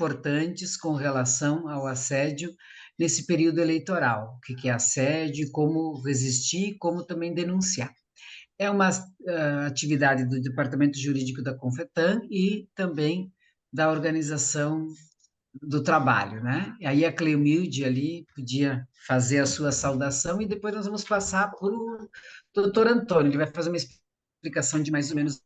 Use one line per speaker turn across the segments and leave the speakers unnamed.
importantes com relação ao assédio nesse período eleitoral. O que que é assédio, como resistir, como também denunciar. É uma atividade do Departamento Jurídico da Confetam e também da Organização do Trabalho, né? E aí a Cleomilde ali podia fazer a sua saudação e depois nós vamos passar para o doutor Antônio. Ele vai fazer uma explicação de mais ou menos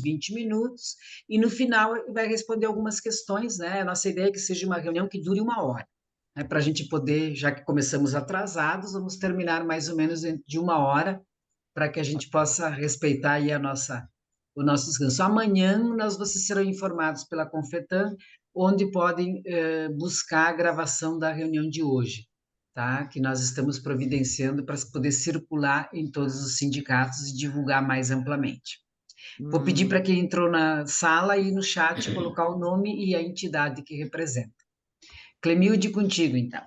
20 minutos e no final ele vai responder algumas questões, né? A nossa ideia é que seja uma reunião que dure 1 hora, né? Para a gente poder, já que começamos atrasados, vamos terminar mais ou menos dentro de 1 hora para que a gente possa respeitar aí o nosso descanso. Amanhã vocês serão informados pela Confetam, onde podem buscar a gravação da reunião de hoje, tá? Que nós estamos providenciando para poder circular em todos os sindicatos e divulgar mais amplamente. Vou pedir para quem entrou na sala e no chat colocar o nome e a entidade que representa. Clemilde, contigo, então.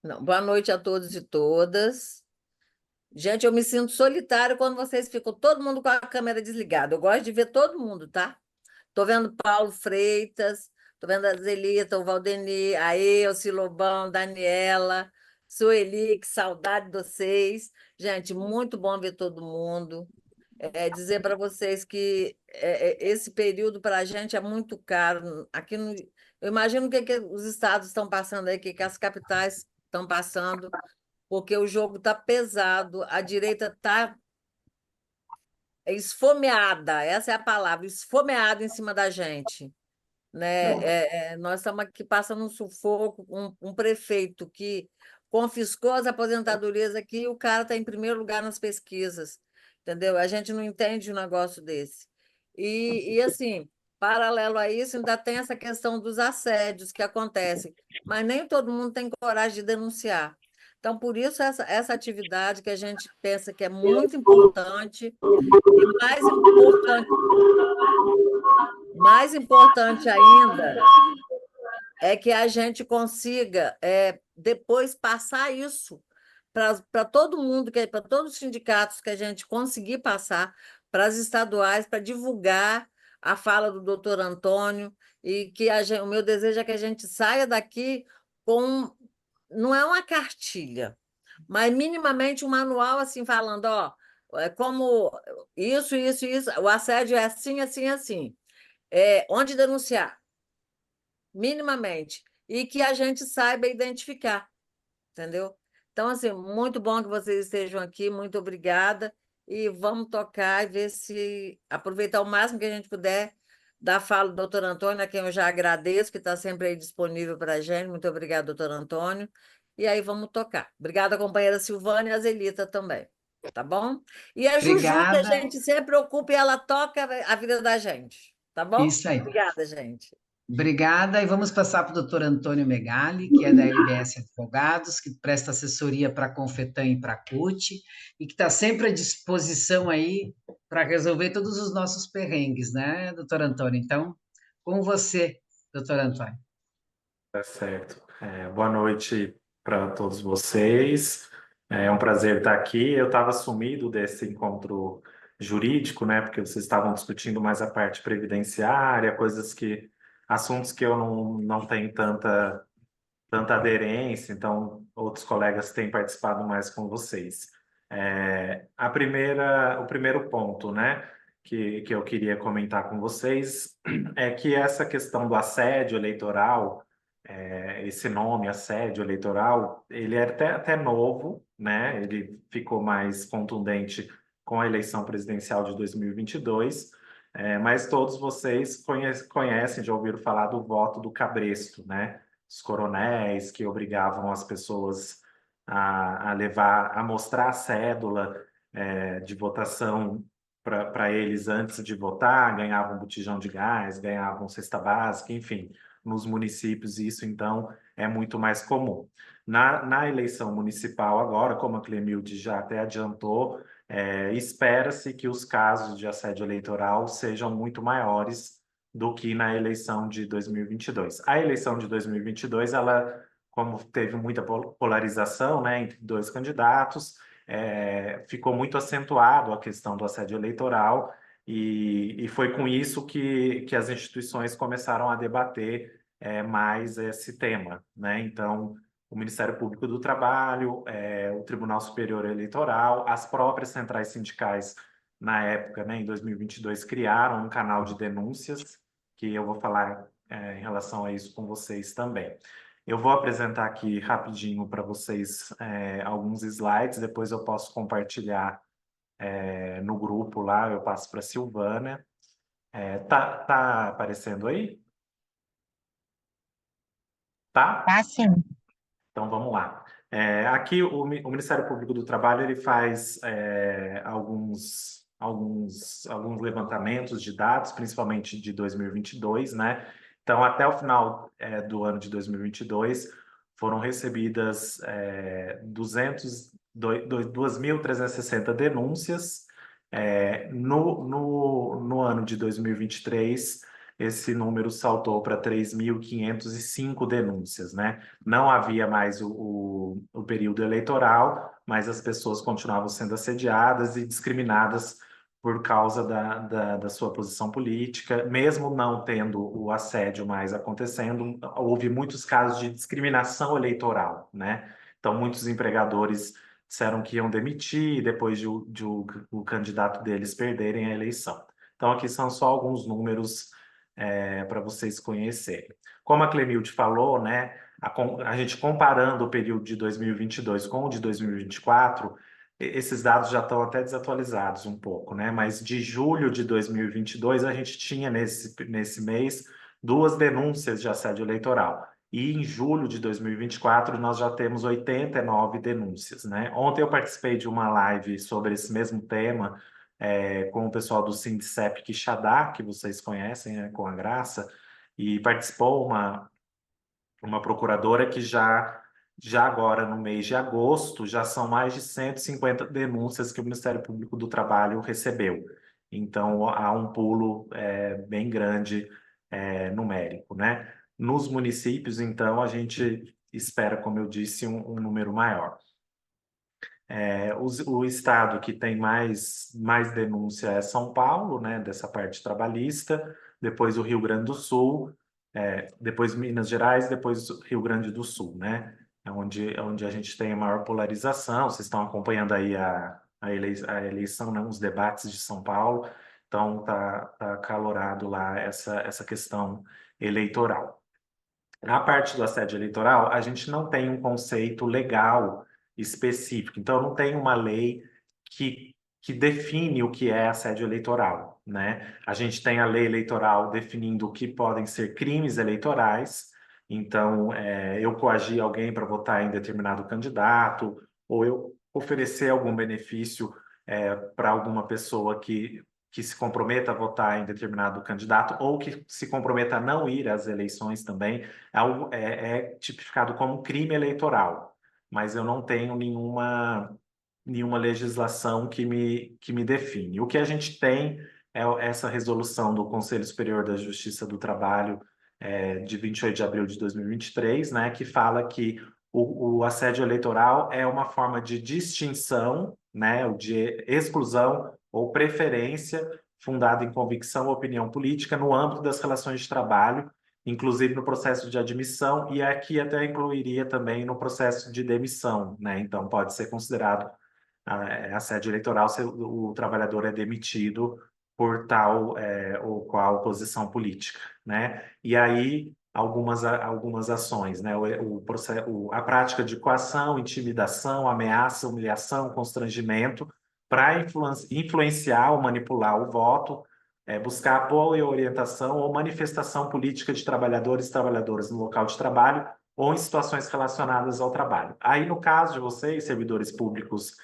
Não, boa noite a todos e todas. Gente, eu me sinto solitário quando vocês ficam todo mundo com a câmera desligada. Eu gosto de ver todo mundo, tá? Estou vendo Paulo Freitas, estou vendo a Zelita, o Valdemir, a Elci, Lobão, Daniela, Sueli, que saudade de vocês. Gente, muito bom ver todo mundo. Dizer para vocês que esse período para a gente é muito caro. Eu imagino o que os estados estão passando aí, o que as capitais estão passando, porque o jogo está pesado, a direita está esfomeada, essa é a palavra, esfomeada em cima da gente. Né? Nós estamos aqui passando um sufoco, um prefeito que confiscou as aposentadorias aqui e o cara está em primeiro lugar nas pesquisas, entendeu? A gente não entende um negócio desse. Assim, paralelo a isso, ainda tem essa questão dos assédios que acontecem, mas nem todo mundo tem coragem de denunciar. Então, por isso, essa atividade que a gente pensa que é muito importante, e mais importante ainda é que a gente consiga depois passar isso para todo mundo, para todos os sindicatos que a gente conseguir passar, para as estaduais, para divulgar a fala do doutor Antônio, e que o meu desejo é que a gente saia daqui com, não é uma cartilha, mas minimamente um manual assim, falando, ó, como isso, o assédio é assim, assim, assim. Onde denunciar, minimamente, e que a gente saiba identificar, entendeu? Então, assim, muito bom que vocês estejam aqui, muito obrigada, e vamos tocar e ver se aproveitar o máximo que a gente puder da fala do doutor Antônio, a quem eu já agradeço, que está sempre aí disponível para a gente. Muito obrigada, doutor Antônio. E aí vamos tocar. Obrigada, companheira Silvânia e a Zelita também, tá bom? E a Juju, que a
Obrigada.
gente sempre ocupa e ela toca a vida da gente, tá bom?
Isso aí.
Obrigada, gente.
Obrigada, e vamos passar para o doutor Antônio Megali, que é da LBS Advogados, que presta assessoria para a Confetam e para a CUT, e que está sempre à disposição aí para resolver todos os nossos perrengues, né, doutor Antônio? Então, com você, doutor Antônio.
Tá certo. Boa noite para todos vocês. É um prazer estar aqui. Eu estava sumido desse encontro jurídico, né? Porque vocês estavam discutindo mais a parte previdenciária, assuntos que eu não tenho tanta aderência, então outros colegas têm participado mais com vocês. O primeiro ponto, né? Que eu queria comentar com vocês é que essa questão do assédio eleitoral, esse nome, assédio eleitoral, ele é até novo, né? Ele ficou mais contundente com a eleição presidencial de 2022, mas todos vocês conhecem, já ouviram falar do voto do cabresto, né? Os coronéis que obrigavam as pessoas a mostrar a cédula de votação para eles antes de votar, ganhavam botijão de gás, ganhavam cesta básica, enfim, nos municípios isso então é muito mais comum. Na eleição municipal agora, como a Clemilde já até adiantou, espera-se que os casos de assédio eleitoral sejam muito maiores do que na eleição de 2022. A eleição de 2022, ela, como teve muita polarização, né, entre dois candidatos, ficou muito acentuado a questão do assédio eleitoral e foi com isso que as instituições começaram a debater mais esse tema, né? Então, o Ministério Público do Trabalho, o Tribunal Superior Eleitoral, as próprias centrais sindicais, na época, né, em 2022, criaram um canal de denúncias, que eu vou falar em relação a isso com vocês também. Eu vou apresentar aqui rapidinho para vocês alguns slides, depois eu posso compartilhar no grupo lá, eu passo para a Silvana. Tá aparecendo aí? Tá?
Tá, sim.
Então vamos lá. Aqui o Ministério Público do Trabalho ele faz alguns levantamentos de dados, principalmente de 2022, né? Então até o final do ano de 2022 foram recebidas 2.360 denúncias. No ano de 2023 esse número saltou para 3.505 denúncias, né? Não havia mais o período eleitoral, mas as pessoas continuavam sendo assediadas e discriminadas por causa da sua posição política, mesmo não tendo o assédio mais acontecendo, houve muitos casos de discriminação eleitoral, né? Então, muitos empregadores disseram que iam demitir depois de o candidato deles perderem a eleição. Então, aqui são só alguns números para vocês conhecerem. Como a Clemilde falou, né, a gente comparando o período de 2022 com o de 2024, esses dados já estão até desatualizados um pouco, né? Mas de julho de 2022 a gente tinha nesse mês 2 denúncias de assédio eleitoral. E em julho de 2024 nós já temos 89 denúncias, né? Ontem eu participei de uma live sobre esse mesmo tema com o pessoal do Sindicep Quixadá, que vocês conhecem, né, com a Graça, e participou uma procuradora que já agora, no mês de agosto, já são mais de 150 denúncias que o Ministério Público do Trabalho recebeu. Então, há um pulo bem grande numérico, né? Nos municípios, então, a gente espera, como eu disse, um número maior. O estado que tem mais denúncia é São Paulo, né, dessa parte trabalhista, depois o Rio Grande do Sul, depois Minas Gerais, depois o Rio Grande do Sul, né? É onde a gente tem a maior polarização. Vocês estão acompanhando aí a eleição, né, os debates de São Paulo, então tá acalorado lá essa questão eleitoral. Na parte do assédio eleitoral, a gente não tem um conceito legal específico, então não tem uma lei que define o que é assédio eleitoral, né? A gente tem a lei eleitoral definindo o que podem ser crimes eleitorais, então eu coagir alguém para votar em determinado candidato, ou eu oferecer algum benefício para alguma pessoa que se comprometa a votar em determinado candidato ou que se comprometa a não ir às eleições também, é tipificado como crime eleitoral, mas eu não tenho nenhuma legislação que me define. O que a gente tem é essa resolução do Conselho Superior da Justiça do Trabalho de 28 de abril de 2023, né, que fala que o assédio eleitoral é uma forma de distinção, né, de exclusão ou preferência fundada em convicção ou opinião política no âmbito das relações de trabalho, inclusive no processo de admissão, e aqui até incluiria também no processo de demissão, né? Então pode ser considerado assédio eleitoral se o trabalhador é demitido por tal ou qual posição política, né? E aí algumas ações, né? A prática de coação, intimidação, ameaça, humilhação, constrangimento para influenciar ou manipular o voto, buscar apoio, orientação ou manifestação política de trabalhadores e trabalhadoras no local de trabalho ou em situações relacionadas ao trabalho. Aí, no caso de vocês, servidores públicos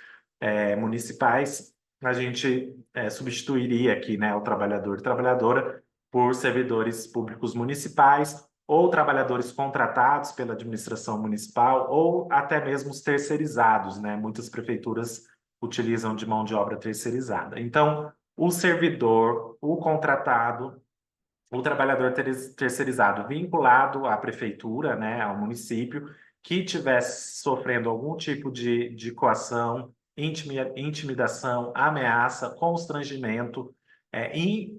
municipais, a gente substituiria aqui, né, o trabalhador e trabalhadora por servidores públicos municipais ou trabalhadores contratados pela administração municipal ou até mesmo os terceirizados, né? Muitas prefeituras utilizam de mão de obra terceirizada. Então, o servidor, o contratado, o trabalhador terceirizado vinculado à prefeitura, né, ao município, que estivesse sofrendo algum tipo de coação, intimidação, ameaça, constrangimento,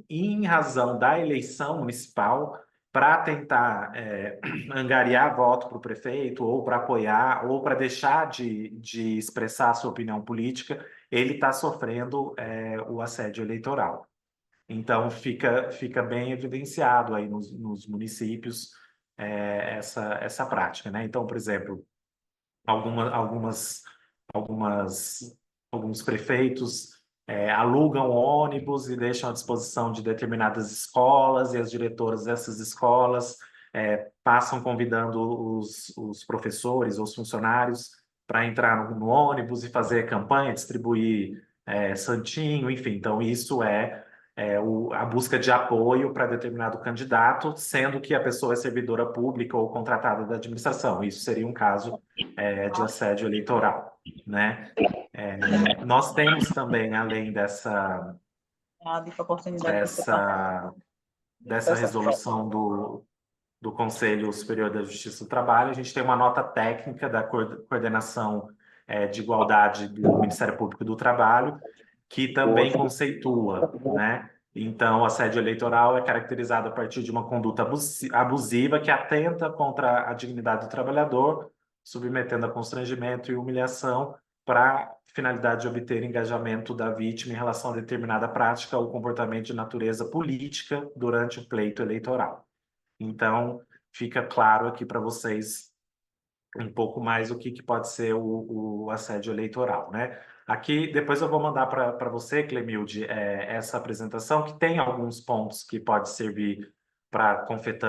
em razão da eleição municipal. para tentar angariar voto para o prefeito, ou para apoiar, ou para deixar de expressar a sua opinião política, ele está sofrendo o assédio eleitoral. Então, fica bem evidenciado aí nos municípios essa prática, né? Então, por exemplo, algumas alguns prefeitos alugam ônibus e deixam à disposição de determinadas escolas, e as diretoras dessas escolas passam convidando os professores ou os funcionários para entrar no ônibus e fazer campanha, distribuir santinho, enfim. Então, isso a busca de apoio para determinado candidato, sendo que a pessoa é servidora pública ou contratada da administração. Isso seria um caso de assédio eleitoral, né? Nós temos também, além dessa resolução do Conselho Superior da Justiça do Trabalho, a gente tem uma nota técnica da Coordenação de Igualdade do Ministério Público do Trabalho, que também conceitua, né? Então, o assédio eleitoral é caracterizado a partir de uma conduta abusiva que atenta contra a dignidade do trabalhador, submetendo a constrangimento e humilhação para finalidade de obter engajamento da vítima em relação a determinada prática ou comportamento de natureza política durante o pleito eleitoral. Então, fica claro aqui para vocês um pouco mais o que pode ser o assédio eleitoral, né? Aqui, depois eu vou mandar para você, Clemilde, essa apresentação, que tem alguns pontos que pode servir para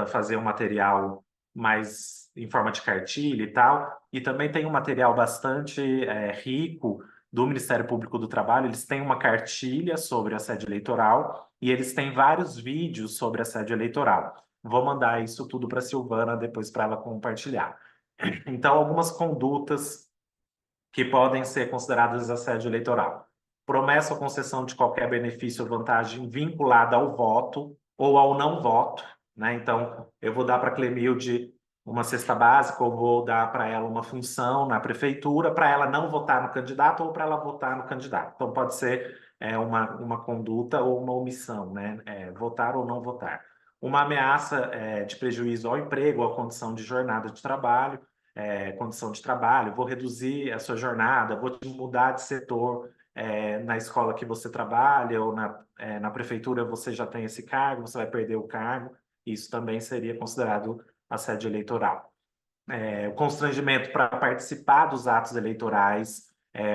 fazer um material mais em forma de cartilha e tal, e também tem um material bastante rico do Ministério Público do Trabalho. Eles têm uma cartilha sobre assédio eleitoral e eles têm vários vídeos sobre assédio eleitoral. Vou mandar isso tudo para a Silvana depois para ela compartilhar. Então, algumas condutas que podem ser consideradas assédio eleitoral: promessa ou concessão de qualquer benefício ou vantagem vinculada ao voto ou ao não voto, né? Então, eu vou dar para a Clemilde uma cesta básica, ou vou dar para ela uma função na prefeitura para ela não votar no candidato ou para ela votar no candidato. Então, pode ser uma conduta ou uma omissão, né? Votar ou não votar. Uma ameaça de prejuízo ao emprego, à condição de jornada de trabalho, condição de trabalho, vou reduzir a sua jornada, vou te mudar de setor na escola que você trabalha, ou na prefeitura você já tem esse cargo, você vai perder o cargo. Isso também seria considerado assédio eleitoral. O constrangimento para participar dos atos eleitorais,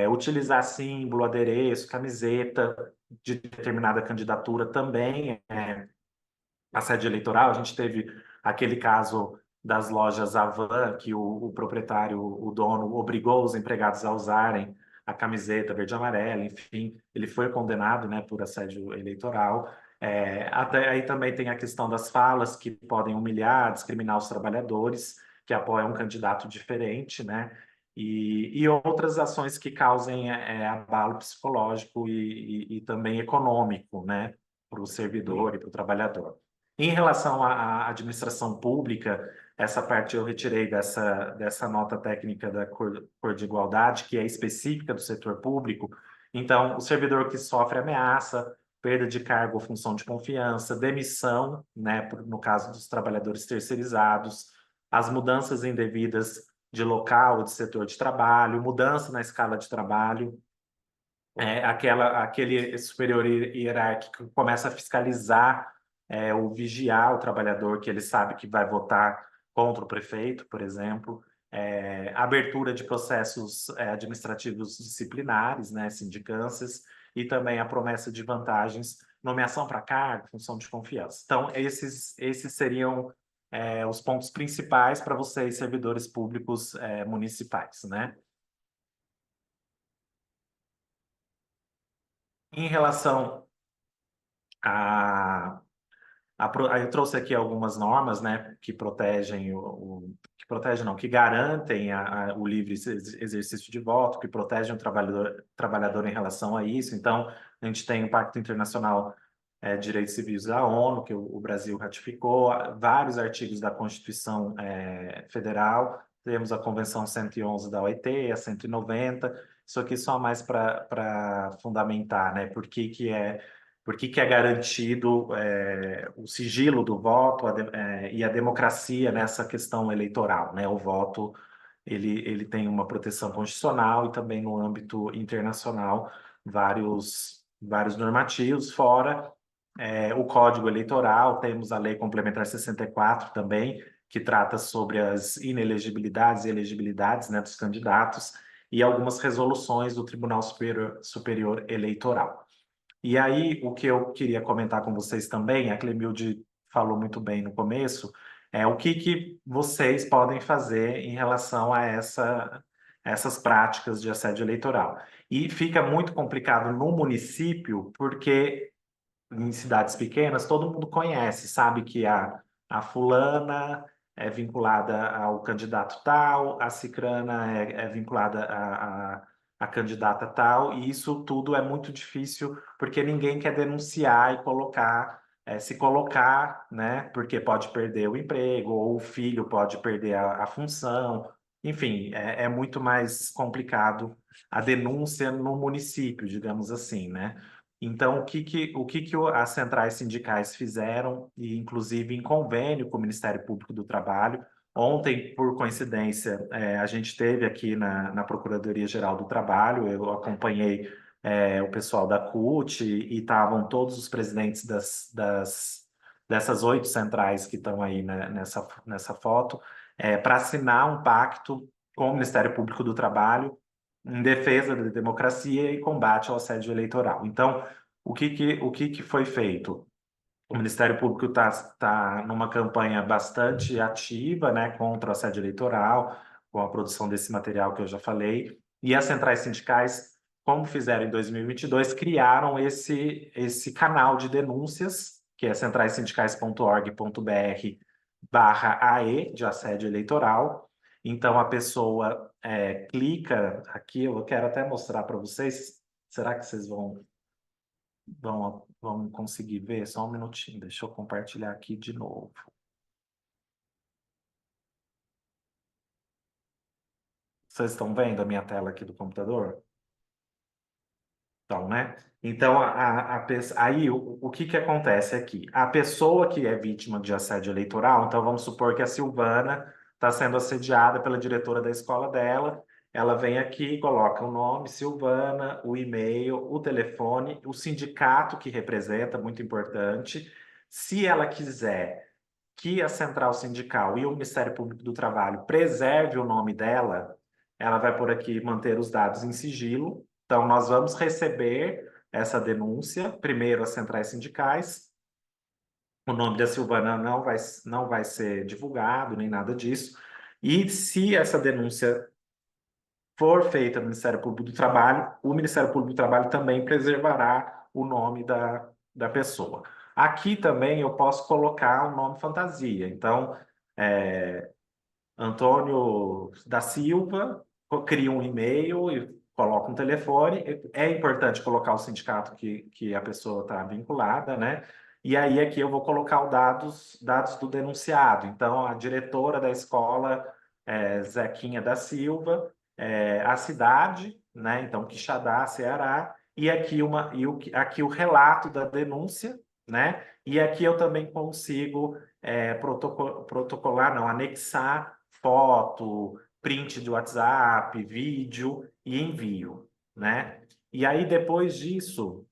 utilizar símbolo, adereço, camiseta de determinada candidatura também assédio eleitoral. A gente teve aquele caso das lojas Avan, que o proprietário, o dono, obrigou os empregados a usarem a camiseta verde e amarela, enfim, ele foi condenado, né, por assédio eleitoral. Até aí também tem a questão das falas que podem humilhar, discriminar os trabalhadores que apoiam um candidato diferente, né, e outras ações que causem abalo psicológico e também econômico, né, para o servidor e para o trabalhador. Em relação à administração pública, essa parte eu retirei dessa nota técnica da Cor de Igualdade, que é específica do setor público. Então, o servidor que sofre ameaça, perda de cargo ou função de confiança, demissão, né, no caso dos trabalhadores terceirizados, as mudanças indevidas de local ou de setor de trabalho, mudança na escala de trabalho, aquele superior hierárquico que começa a fiscalizar ou vigiar o trabalhador que ele sabe que vai votar contra o prefeito, por exemplo, abertura de processos administrativos disciplinares, né, sindicâncias, e também a promessa de vantagens, nomeação para cargo, função de confiança. Então, esses seriam os pontos principais para vocês, servidores públicos municipais, né? Em relação eu trouxe aqui algumas normas, né, que protegem que protegem não, que garantem o livre exercício de voto, que protegem o trabalhador em relação a isso. Então, a gente tem o Pacto Internacional de Direitos Civis da ONU, que o Brasil ratificou, vários artigos da Constituição Federal, temos a Convenção 111 da OIT, a 190, isso aqui só mais para fundamentar, né, por que por que é garantido o sigilo do voto e a democracia nessa questão eleitoral, né? O voto ele tem uma proteção constitucional e também no âmbito internacional vários normativos, fora o Código Eleitoral, temos a Lei Complementar 64 também, que trata sobre as inelegibilidades e elegibilidades, né, dos candidatos, e algumas resoluções do Tribunal Superior Eleitoral. E aí, o que eu queria comentar com vocês também, a Clemilde falou muito bem no começo, é o que vocês podem fazer em relação a essas práticas de assédio eleitoral. E fica muito complicado no município, porque em cidades pequenas todo mundo conhece, sabe que a fulana é vinculada ao candidato tal, a cicrana é vinculada a candidata tal, e isso tudo é muito difícil porque ninguém quer denunciar e se colocar, né? Porque pode perder o emprego, ou o filho pode perder a função. Enfim, é muito mais complicado a denúncia no município, digamos assim, né? Então, o que as centrais sindicais fizeram, e inclusive em convênio com o Ministério Público do Trabalho, ontem, por coincidência, a gente teve aqui na Procuradoria-Geral do Trabalho, eu acompanhei o pessoal da CUT e estavam todos os presidentes dessas 8 centrais que estão aí, né, nessa foto, para assinar um pacto com o Ministério Público do Trabalho em defesa da democracia e combate ao assédio eleitoral. Então, o que foi feito? O Ministério Público está numa campanha bastante ativa, né, contra o assédio eleitoral, com a produção desse material que eu já falei, e as centrais sindicais, como fizeram em 2022, criaram esse canal de denúncias, que é centraissindicais.org.br/AE, de assédio eleitoral. Então, a pessoa clica aqui, eu quero até mostrar para vocês, será que vocês vão conseguir ver? Só um minutinho, deixa eu compartilhar aqui de novo. Vocês estão vendo a minha tela aqui do computador? Então, né? Então, aí o que acontece aqui? A pessoa que é vítima de assédio eleitoral, então vamos supor que a Silvana está sendo assediada pela diretora da escola dela, ela vem aqui, coloca o nome, Silvana, o e-mail, o telefone, o sindicato que representa, muito importante. Se ela quiser que a central sindical e o Ministério Público do Trabalho preserve o nome dela, ela vai por aqui manter os dados em sigilo. Então, nós vamos receber essa denúncia, primeiro as centrais sindicais, o nome da Silvana não vai ser divulgado, nem nada disso. E se essa denúncia for feita no Ministério Público do Trabalho, o Ministério Público do Trabalho também preservará o nome da pessoa. Aqui também eu posso colocar um nome fantasia. Então, Antônio da Silva, cria um e-mail e coloca um telefone. É importante colocar o sindicato que a pessoa está vinculada, né? E aí aqui eu vou colocar os dados do denunciado. Então, a diretora da escola Zequinha da Silva, a cidade, né? Então, Quixadá, Ceará, e aqui o relato da denúncia, né? E aqui eu também consigo protocolar, não, anexar foto, print de WhatsApp, vídeo e envio, né? E aí, depois disso,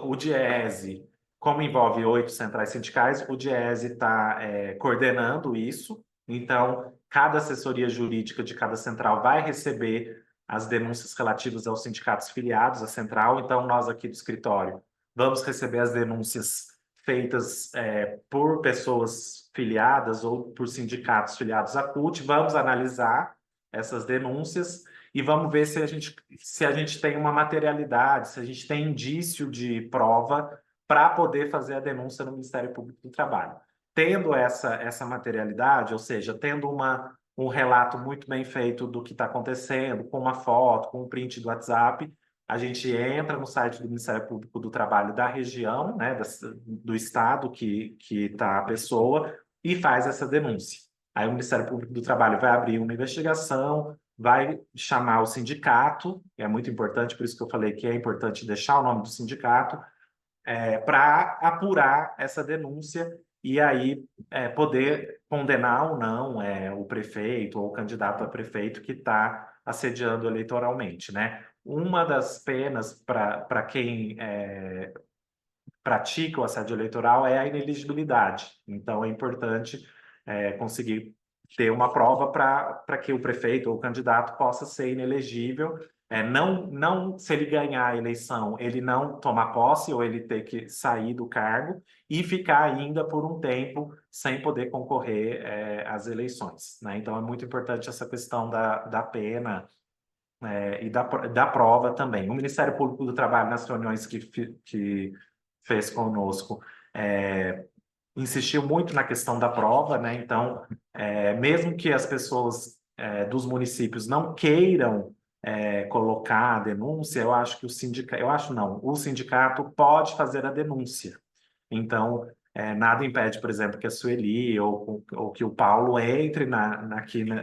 o Diese, como envolve 8 centrais sindicais, o Diese está coordenando isso. Então, cada assessoria jurídica de cada central vai receber as denúncias relativas aos sindicatos filiados à central. Então, nós aqui do escritório vamos receber as denúncias feitas por pessoas filiadas ou por sindicatos filiados à CUT. Vamos analisar essas denúncias e vamos ver se a gente tem uma materialidade, se a gente tem indício de prova para poder fazer a denúncia no Ministério Público do Trabalho. Tendo essa materialidade, ou seja, tendo um relato muito bem feito do que está acontecendo, com uma foto, com um print do WhatsApp, a gente entra no site do Ministério Público do Trabalho da região, né, do estado que está a pessoa, e faz essa denúncia. Aí o Ministério Público do Trabalho vai abrir uma investigação, vai chamar o sindicato, é muito importante, por isso que eu falei que é importante deixar o nome do sindicato, para apurar essa denúncia e aí poder condenar ou não o prefeito ou o candidato a prefeito que está assediando eleitoralmente, né? Uma das penas para quem pratica o assédio eleitoral é a inelegibilidade. Então, é importante conseguir ter uma prova para que o prefeito ou o candidato possa ser inelegível. Não, se ele ganhar a eleição, ele não tomar posse ou ele ter que sair do cargo e ficar ainda por um tempo sem poder concorrer às eleições, né? Então, é muito importante essa questão da pena e da prova também. O Ministério Público do Trabalho, nas reuniões que fez conosco, insistiu muito na questão da prova, né? Então, mesmo que as pessoas dos municípios não queiram colocar a denúncia, eu acho que o sindicato pode fazer a denúncia. Então, nada impede, por exemplo, que a Sueli ou que o Paulo entre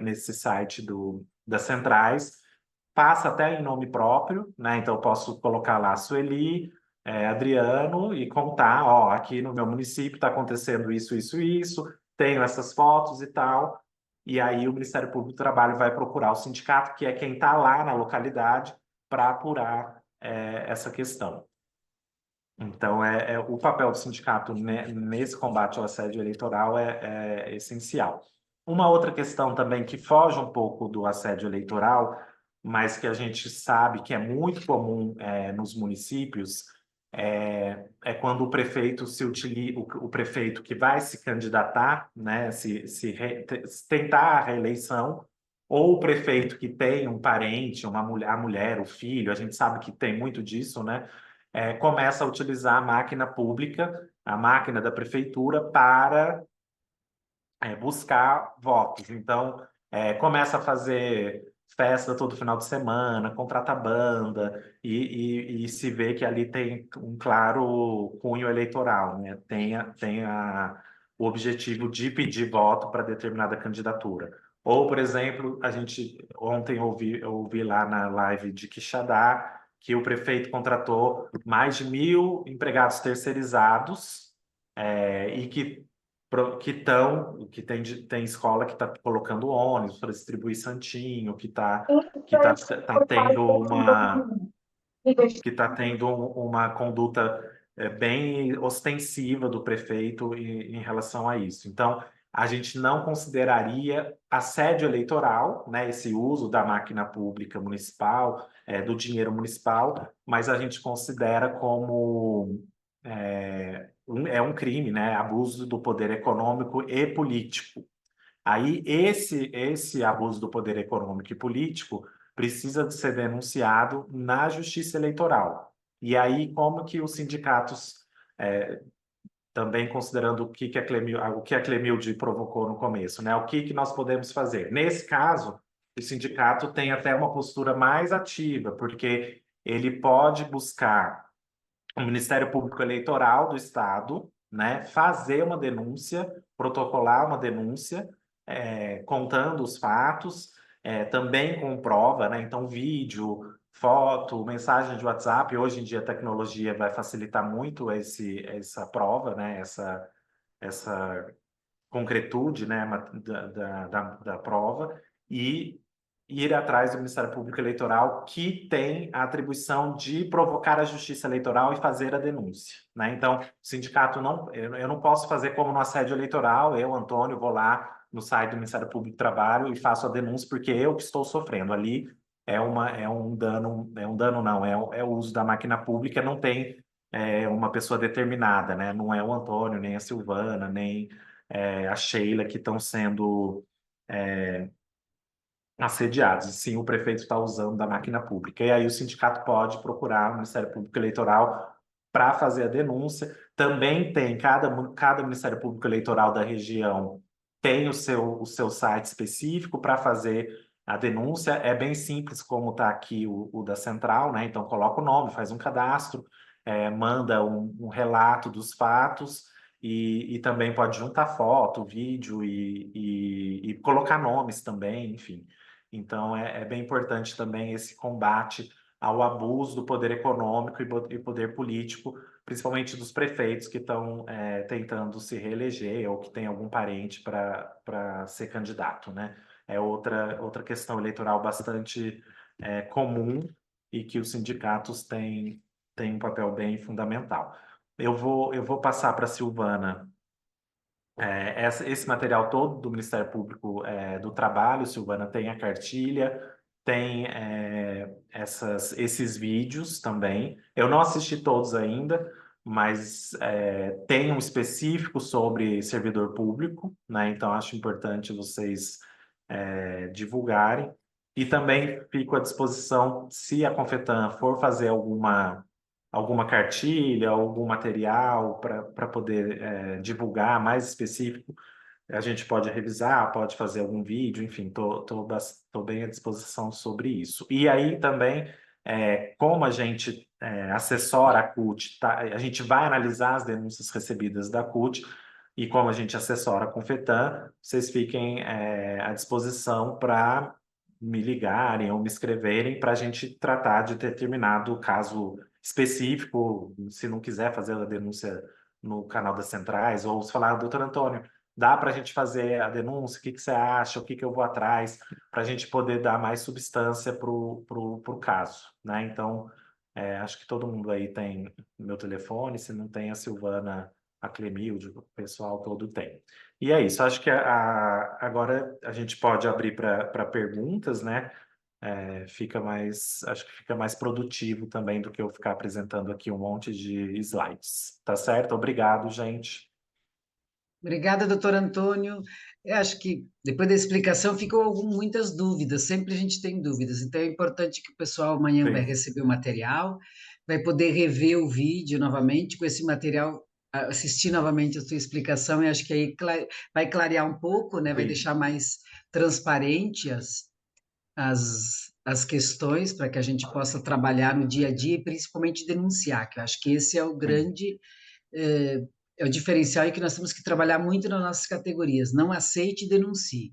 nesse site das centrais, passa até em nome próprio, né? Então, eu posso colocar lá Sueli, Adriano e contar, ó, aqui no meu município está acontecendo isso, isso, isso, tenho essas fotos e tal. E aí o Ministério Público do Trabalho vai procurar o sindicato, que é quem está lá na localidade, para apurar essa questão. Então, o papel do sindicato nesse combate ao assédio eleitoral é essencial. Uma outra questão também que foge um pouco do assédio eleitoral, mas que a gente sabe que é muito comum nos municípios, é quando o prefeito o prefeito que vai se candidatar, né, tentar a reeleição, ou o prefeito que tem um parente, a mulher, o filho, a gente sabe que tem muito disso, né? Começa a utilizar a máquina pública, a máquina da prefeitura, para buscar votos. Então, começa a fazer festa todo final de semana, contrata banda e se vê que ali tem um claro cunho eleitoral, né? O objetivo de pedir voto para determinada candidatura. Ou, por exemplo, ontem eu ouvi lá na live de Quixadá que o prefeito contratou mais de 1.000 empregados terceirizados e tem escola que está colocando ônibus para distribuir santinho, que tá tendo uma conduta bem ostensiva do prefeito em relação a isso. Então, a gente não consideraria assédio eleitoral, né, esse uso da máquina pública municipal, do dinheiro municipal, mas a gente considera como um crime, né, abuso do poder econômico e político. Aí, esse abuso do poder econômico e político precisa de ser denunciado na Justiça Eleitoral. E aí, como que os sindicatos, também considerando o que a Clemilde provocou no começo, né? O que nós podemos fazer? Nesse caso, o sindicato tem até uma postura mais ativa, porque ele pode buscar o Ministério Público Eleitoral do Estado, né, fazer uma denúncia, protocolar uma denúncia, contando os fatos, também com prova, né, então vídeo, foto, mensagem de WhatsApp. Hoje em dia a tecnologia vai facilitar muito essa prova, né, essa concretude, né, da prova, e ir atrás do Ministério Público Eleitoral, que tem a atribuição de provocar a justiça eleitoral e fazer a denúncia, né? Então, o sindicato eu não posso fazer como no assédio eleitoral, eu, Antônio, vou lá no site do Ministério Público do Trabalho e faço a denúncia porque eu que estou sofrendo. Ali é um dano não, é o uso da máquina pública, não tem uma pessoa determinada, né? Não é o Antônio, nem a Silvana, nem a Sheila que estão sendo assediados, e sim o prefeito está usando da máquina pública. E aí o sindicato pode procurar o Ministério Público Eleitoral para fazer a denúncia. Também tem, cada Ministério Público Eleitoral da região tem o seu site específico para fazer a denúncia. É bem simples, como está aqui o da Central, né? Então coloca o nome, faz um cadastro, manda um relato dos fatos, e também pode juntar foto, vídeo e colocar nomes também, enfim. Então, é bem importante também esse combate ao abuso do poder econômico e poder político, principalmente dos prefeitos que estão tentando se reeleger ou que têm algum parente para ser candidato, né? É outra questão eleitoral bastante comum e que os sindicatos têm um papel bem fundamental. Eu vou passar para a Silvana esse material todo do Ministério Público do Trabalho. Silvana, tem a cartilha, tem esses vídeos também. Eu não assisti todos ainda, mas tem um específico sobre servidor público, né? Então acho importante vocês divulgarem. E também fico à disposição, se a Confetan for fazer alguma cartilha, algum material para poder divulgar mais específico, a gente pode revisar, pode fazer algum vídeo, enfim, tô bem à disposição sobre isso. E aí também, como a gente assessora a CUT, tá? A gente vai analisar as denúncias recebidas da CUT, e como a gente assessora a Confetan, vocês fiquem à disposição para me ligarem ou me escreverem para a gente tratar de determinado caso específico. Se não quiser fazer a denúncia no canal das centrais, ou se falar, doutor Antônio, dá para a gente fazer a denúncia? O que você acha? O que eu vou atrás? Para a gente poder dar mais substância pro caso, né? Então, acho que todo mundo aí tem meu telefone. Se não tem, a Silvana, a Clemilde, o pessoal todo tem. E é isso. Acho que agora a gente pode abrir para perguntas, né? Acho que fica mais produtivo também do que eu ficar apresentando aqui um monte de slides. Tá certo? Obrigado, gente.
Obrigada, doutor Antônio. Eu acho que depois da explicação ficou muitas dúvidas, sempre a gente tem dúvidas, então é importante que o pessoal amanhã vai
Sim.
receber o material, vai poder rever o vídeo novamente com esse material, assistir novamente a sua explicação, e acho que aí vai clarear um pouco, né? Vai
Sim.
deixar mais transparente as questões para que a gente possa trabalhar no dia a dia e principalmente denunciar, que eu acho que esse é o
Sim.
grande é, é o diferencial, e que nós temos que trabalhar muito nas nossas categorias. Não aceite e denuncie,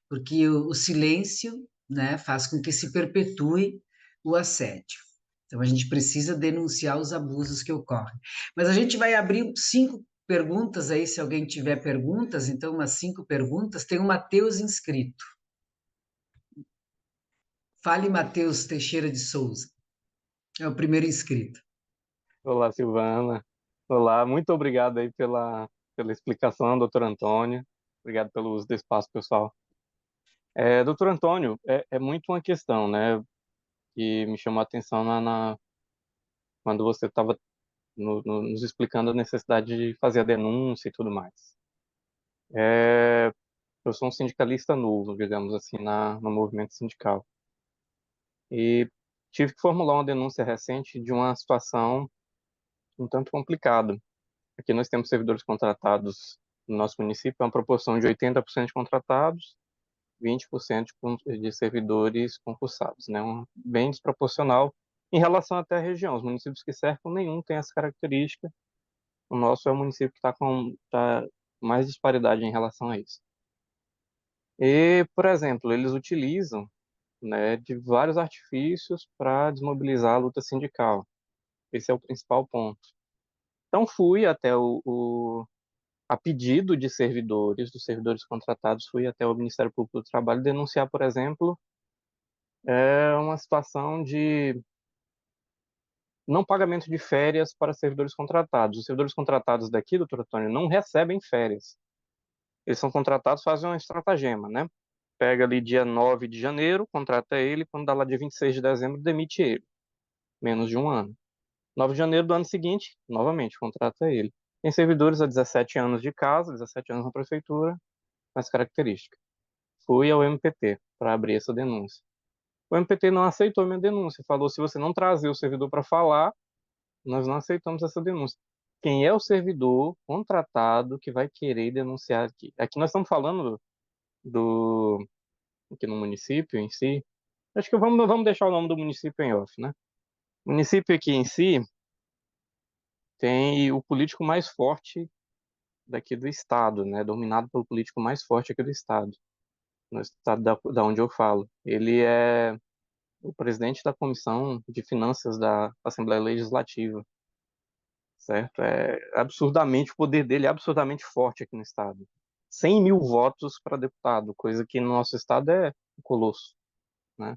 porque o silêncio, né, faz com que se perpetue o assédio. Então, a gente precisa denunciar os abusos que ocorrem. Mas a gente vai abrir 5 perguntas aí, se alguém tiver perguntas, então umas 5 perguntas. Tem o Matheus inscrito. Fale, Matheus Teixeira de Souza. É o primeiro inscrito.
Olá, Silvana. Olá, muito obrigado aí pela explicação, doutor Antônio. Obrigado pelo uso do espaço, pessoal. Doutor Antônio, é muito uma questão, né, que me chamou a atenção quando você estava nos explicando a necessidade de fazer a denúncia e tudo mais. Eu sou um sindicalista novo, digamos assim, no movimento sindical. E tive que formular uma denúncia recente de uma situação um tanto complicada. Aqui nós temos servidores contratados no nosso município, é uma proporção de 80% de contratados, 20% de servidores concursados, né? Bem desproporcional em relação até à região. Os municípios que cercam, nenhum tem essa característica. O nosso é o município que está com mais disparidade em relação a isso. E, por exemplo, eles utilizam, né, de vários artifícios para desmobilizar a luta sindical. Esse é o principal ponto. Então, fui até a pedido de servidores, dos servidores contratados, fui até o Ministério Público do Trabalho denunciar, por exemplo, uma situação de não pagamento de férias para servidores contratados. Os servidores contratados daqui, doutor Antônio, não recebem férias. Eles são contratados, fazem uma estratagema, né? Pega ali dia 9 de janeiro, contrata ele, quando dá lá dia 26 de dezembro, demite ele. Menos de um ano. 9 de janeiro do ano seguinte, novamente, contrata ele. Tem servidores há 17 anos de casa, 17 anos na prefeitura, mais característica. Fui ao MPT para abrir essa denúncia. O MPT não aceitou minha denúncia, falou: se você não trazer o servidor para falar, nós não aceitamos essa denúncia. Quem é o servidor contratado que vai querer denunciar aqui? Aqui nós estamos falando aqui no município em si. Acho que vamos deixar o nome do município em off, né? O município aqui em si tem o político mais forte daqui do estado, né? Dominado pelo político mais forte aqui do estado. no estado da onde eu falo. Ele é o presidente da Comissão de Finanças da Assembleia Legislativa, certo? O poder dele é absurdamente forte aqui no estado. 100 mil votos para deputado, coisa que no nosso estado é um colosso, né?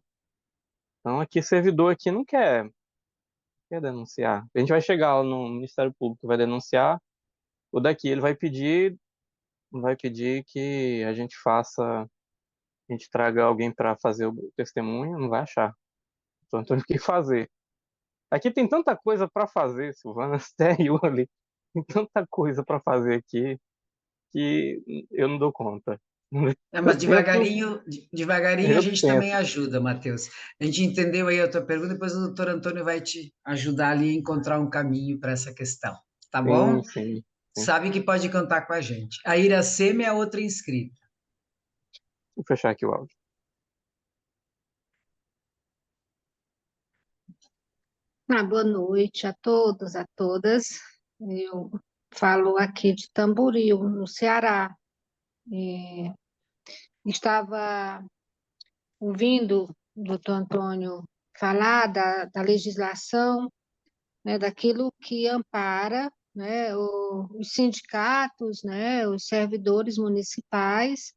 Então, aqui, servidor aqui não quer denunciar. A gente vai chegar lá no Ministério Público, vai denunciar, o daqui ele vai pedir que a gente traga alguém para fazer o testemunho, não vai achar. Então, tem que fazer. Aqui tem tanta coisa para fazer, Silvana, até eu ali. Tem tanta coisa para fazer aqui que eu não dou conta.
Mas
Eu tento,
devagarinho a
eu
gente também
tento.
ajuda, Matheus. A gente entendeu aí a tua pergunta, depois o doutor Antônio vai te ajudar ali a encontrar um caminho para essa questão, tá
Sim,
bom?
sim, sim.
Sabe que pode contar com a gente. A Iracema é a outra inscrita.
Vou fechar aqui o áudio.
Boa noite a todos, a todas. Eu falo aqui de Tamboril, no Ceará. É, estava ouvindo o doutor Antônio falar da legislação, né, daquilo que ampara, né, os sindicatos, né, os servidores municipais,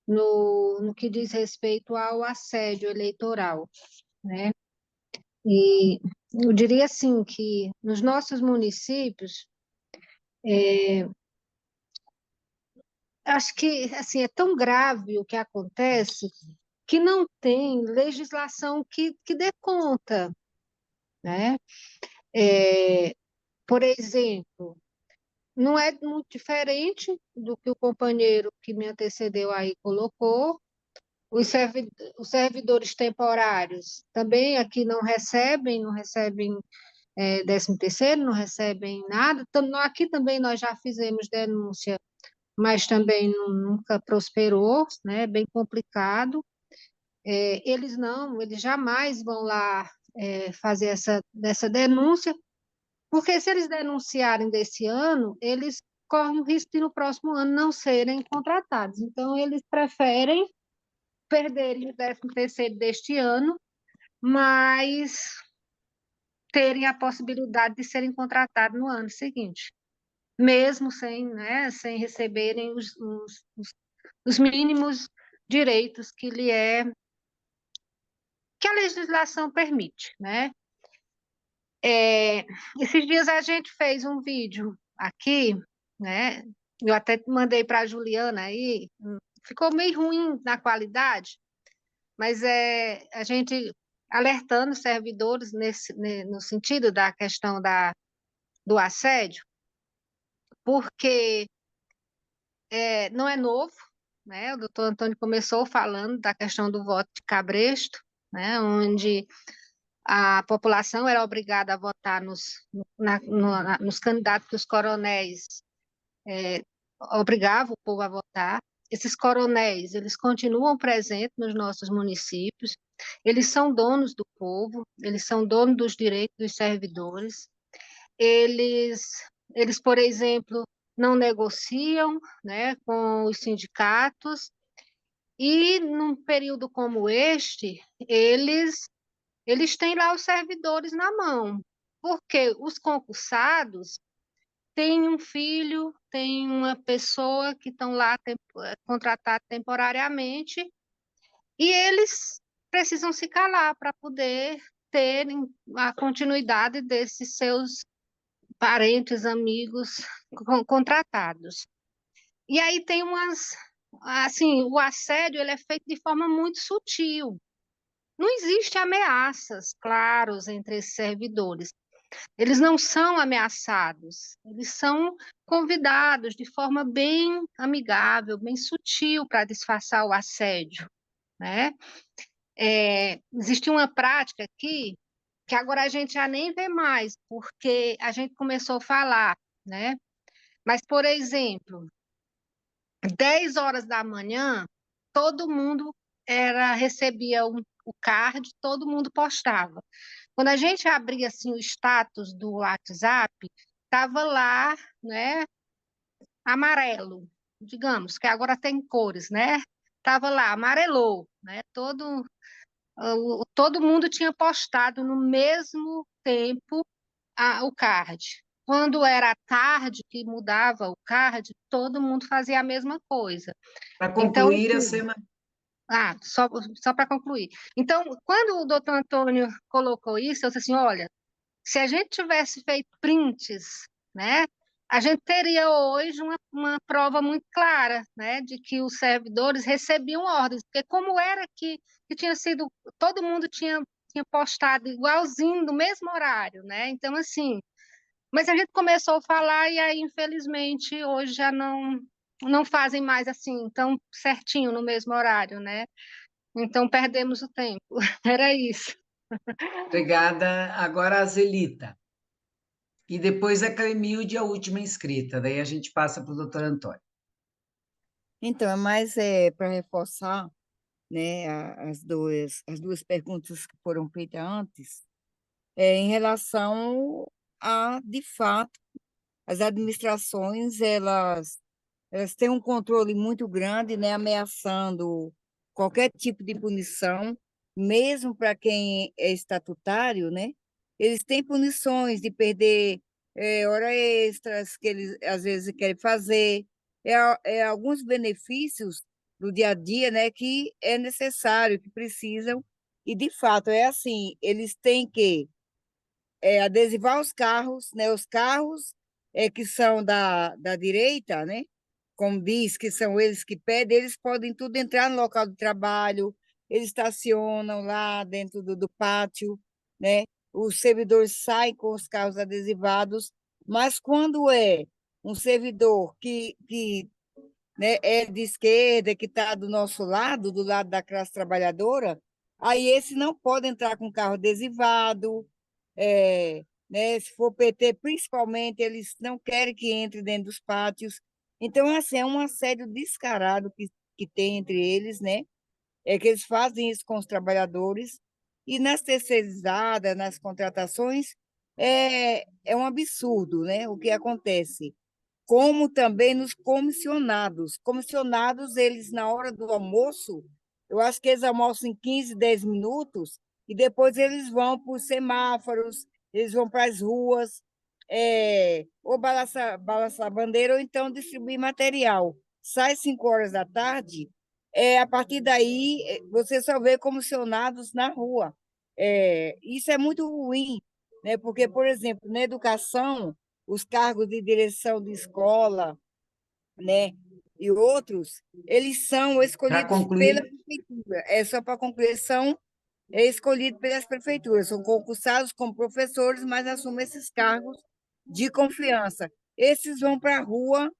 no que diz respeito ao assédio eleitoral, né? E eu diria assim que nos nossos municípios, acho que assim é tão grave o que acontece que não tem legislação que dê conta, né? É, por exemplo, não é muito diferente do que o companheiro que me antecedeu aí colocou. Os servidores temporários também aqui não recebem 13º, não recebem nada. Aqui também nós já fizemos denúncia, mas também nunca prosperou, né? Bem complicado. Eles jamais vão lá fazer essa denúncia, porque se eles denunciarem desse ano, eles correm o risco de no próximo ano não serem contratados. Então, eles preferem perderem o 13º deste ano, mas terem a possibilidade de serem contratados no ano seguinte, mesmo sem, né, sem receberem os mínimos direitos que a legislação permite, né? Esses dias a gente fez um vídeo aqui, né? Eu até mandei para a Juliana aí, ficou meio ruim na qualidade, mas a gente alertando os servidores no sentido da questão do assédio, porque não é novo, né? O doutor Antônio começou falando da questão do voto de cabresto, né? Onde a população era obrigada a votar nos candidatos que os coronéis obrigavam o povo a votar. Esses coronéis, eles continuam presentes nos nossos municípios, eles são donos do povo, eles são donos dos direitos dos servidores, eles, por exemplo, não negociam, né, com os sindicatos, e num período como este, eles têm lá os servidores na mão, porque os concursados têm um filho, têm uma pessoa que estão lá contratados temporariamente, e eles precisam se calar para poder terem a continuidade desses seus parentes, amigos contratados. E aí tem assim, o assédio ele é feito de forma muito sutil. Não existe ameaças claras entre esses servidores. Eles não são ameaçados, eles são convidados de forma bem amigável, bem sutil para disfarçar o assédio, né? Existe uma prática aqui que agora a gente já nem vê mais, porque a gente começou a falar, né? Mas, por exemplo, 10 horas da manhã, todo mundo recebia o card, todo mundo postava. Quando a gente abria assim o status do WhatsApp, estava lá, né, amarelo, digamos, que agora tem cores, né? estava lá, amarelou, né? Todo mundo tinha postado no mesmo tempo o card. Quando era tarde, que mudava o card, todo mundo fazia a mesma coisa.
Para
Então,
concluir a
assim,
semana.
só para concluir. Então, quando o doutor Antônio colocou isso, eu disse assim, olha, se a gente tivesse feito prints, né, a gente teria hoje uma prova muito clara, né, de que os servidores recebiam ordens, porque como era que tinha sido, todo mundo tinha postado igualzinho, no mesmo horário, né, então, assim, mas a gente começou a falar e aí, infelizmente, hoje já não fazem mais assim, tão certinho no mesmo horário, né, então perdemos o tempo, era isso.
Obrigada. Agora a Zelita. E depois a Clemilde, a última inscrita. Daí a gente passa para o doutor Antônio.
Então, mas para reforçar, né, as duas perguntas que foram feitas antes, em relação a, de fato, as administrações, elas têm um controle muito grande, né, ameaçando qualquer tipo de punição, mesmo para quem é estatutário, né? Eles têm punições de perder horas extras que eles às vezes querem fazer, alguns benefícios do dia a dia, né, que é necessário, que precisam, e de fato é assim, eles têm que adesivar os carros, né? Os carros que são da direita, né? Como diz que são eles que pedem, eles podem tudo entrar no local de trabalho, eles estacionam lá dentro do pátio, né? Os servidores saem com os carros adesivados, mas quando é um servidor que né, é de esquerda, que está do nosso lado, do lado da classe trabalhadora, aí esse não pode entrar com carro adesivado, né, se for PT, principalmente, eles não querem que entre dentro dos pátios. Então, assim, é um assédio descarado que tem entre eles, né? É que eles fazem isso com os trabalhadores, e nas terceirizadas, nas contratações, é um absurdo, né? O que acontece como também nos comissionados. Comissionados, eles, na hora do almoço, eu acho que eles almoçam em 15, 10 minutos, e depois eles vão para os semáforos, eles vão para as ruas, ou balançar bandeira, ou então distribuir material. Sai 5 horas da tarde, a partir daí você só vê comissionados na rua. Isso é muito ruim, né? Porque, por exemplo, na educação, os cargos de direção de escola, né, e outros, eles são
Para
escolhidos pela
concluir,
prefeitura. É só para concluir, são escolhidos pelas prefeituras, são concursados como professores, mas assumem esses cargos de confiança. Esses vão para a rua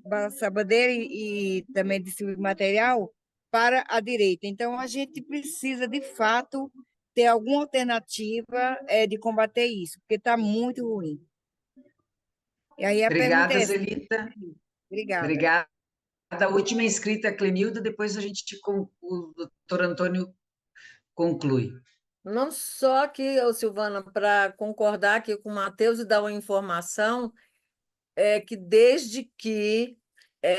balançar bandeira e também distribuir material para a direita. Então, a gente precisa, de fato, ter alguma alternativa de combater isso, porque está muito ruim. E aí a pergunta
obrigada,
é essa.
Zelita.
Obrigada.
Obrigada. A última inscrita, a Clemilda, depois o doutor Antônio conclui.
Não só aqui, ô, Silvana, para concordar aqui com o Matheus e dar uma informação, é que desde que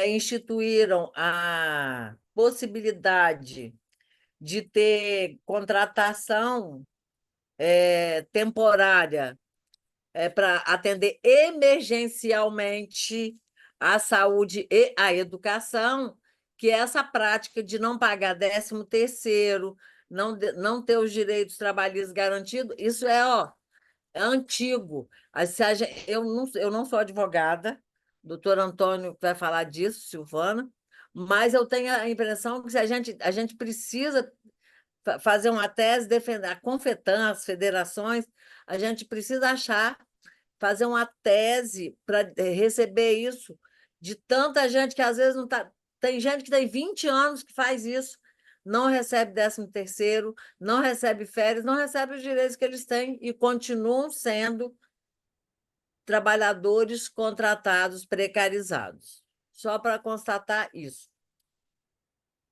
instituíram a possibilidade de ter contratação temporária para atender emergencialmente a saúde e a educação, que essa prática de não pagar 13º, não ter os direitos trabalhistas garantidos, isso é antigo. Eu não sou advogada, o doutor Antônio vai falar disso, Silvana, mas eu tenho a impressão que se a gente precisa fazer uma tese, defender a Confetan, as federações, a gente precisa fazer uma tese para receber isso de tanta gente que às vezes não está. Tem gente que tem 20 anos que faz isso, não recebe 13º, não recebe férias, não recebe os direitos que eles têm e continuam sendo trabalhadores contratados precarizados. Só para constatar isso.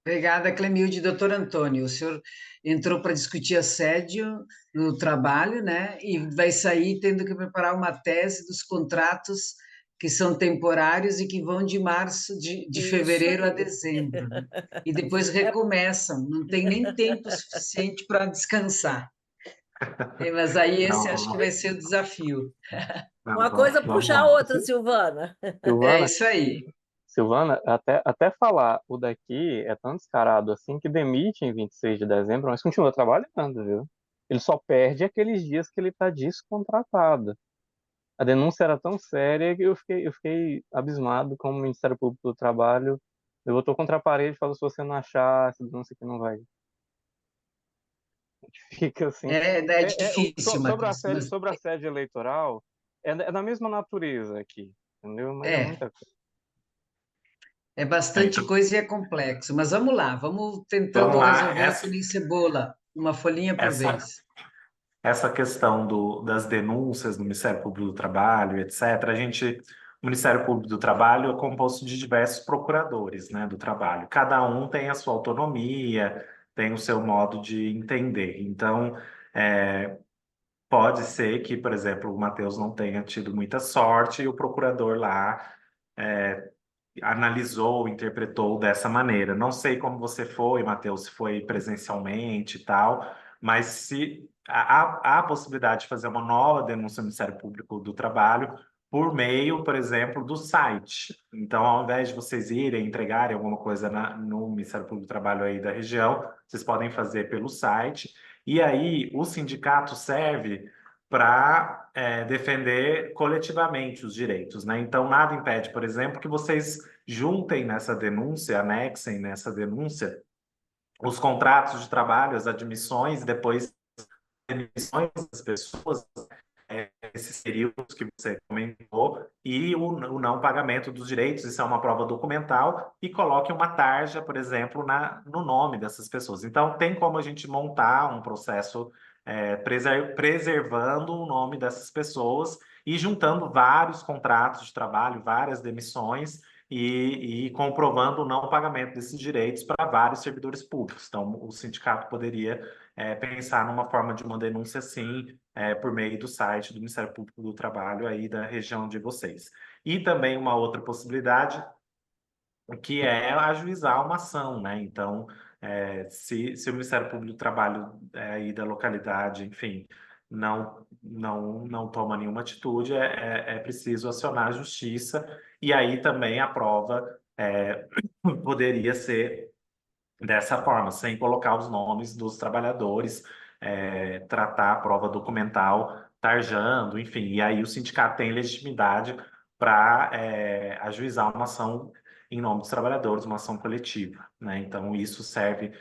Obrigada, Clemilde. Doutor Antônio, o senhor entrou para discutir assédio no trabalho, né? E vai sair tendo que preparar uma tese dos contratos que são temporários e que vão de março, de
Isso
fevereiro a
aí.
dezembro, né? E depois recomeçam, não tem nem tempo suficiente para descansar. Mas aí esse acho que
Não,
vai ser o desafio.
não,
Uma coisa
vamos
puxa a
lá.
outra, Silvana.
É
Silvana,
isso aí.
Silvana, até falar o daqui é tão descarado assim que demite em 26 de dezembro, mas continua trabalhando, viu? Ele só perde aqueles dias que ele está descontratado. A denúncia era tão séria que eu fiquei abismado com o Ministério Público do Trabalho. Eu botou contra a parede e falou: se você não achar essa denúncia aqui, não vai. A gente fica assim.
É difícil,
Sobre
Matheus, mas
sobre a sede eleitoral, é da mesma natureza aqui, entendeu? Mas é
é,
muita coisa.
é
É,
bastante
então,
coisa e é complexo. Mas vamos lá, vamos
vamos
tentando
lá.
resolver que nem cebola, uma folhinha por
Essa,
vez.
essa questão das denúncias do Ministério Público do Trabalho, etc., o Ministério Público do Trabalho é composto de diversos procuradores, né, do trabalho. Cada um tem a sua autonomia, tem o seu modo de entender. Então, é, pode ser que, por exemplo, o Matheus não tenha tido muita sorte e o procurador lá analisou, interpretou dessa maneira. Não sei como você foi, Matheus, se foi presencialmente e tal, mas se há a possibilidade de fazer uma nova denúncia no Ministério Público do Trabalho por meio, por exemplo, do site. Então, ao invés de vocês irem entregarem alguma coisa no Ministério Público do Trabalho aí da região, vocês podem fazer pelo site. E aí, o sindicato serve para defender coletivamente os direitos, né? Então, nada impede, por exemplo, que vocês juntem nessa denúncia, anexem nessa denúncia os contratos de trabalho, as admissões, depois demissões das pessoas, esses períodos que você comentou, e o não pagamento dos direitos, isso é uma prova documental, e coloque uma tarja, por exemplo, no nome dessas pessoas. Então, tem como a gente montar um processo preservando o nome dessas pessoas e juntando vários contratos de trabalho, várias demissões, e comprovando o não pagamento desses direitos para vários servidores públicos. Então, o sindicato poderia pensar numa forma de uma denúncia assim, por meio do site do Ministério Público do Trabalho aí da região de vocês. E também uma outra possibilidade que é ajuizar uma ação, né? Então, se o Ministério Público do Trabalho aí da localidade, enfim, não toma nenhuma atitude, é preciso acionar a justiça, e aí também a prova poderia ser dessa forma, sem colocar os nomes dos trabalhadores, tratar a prova documental tarjando, enfim, e aí o sindicato tem legitimidade para ajuizar uma ação em nome dos trabalhadores, uma ação coletiva, né? Então isso serve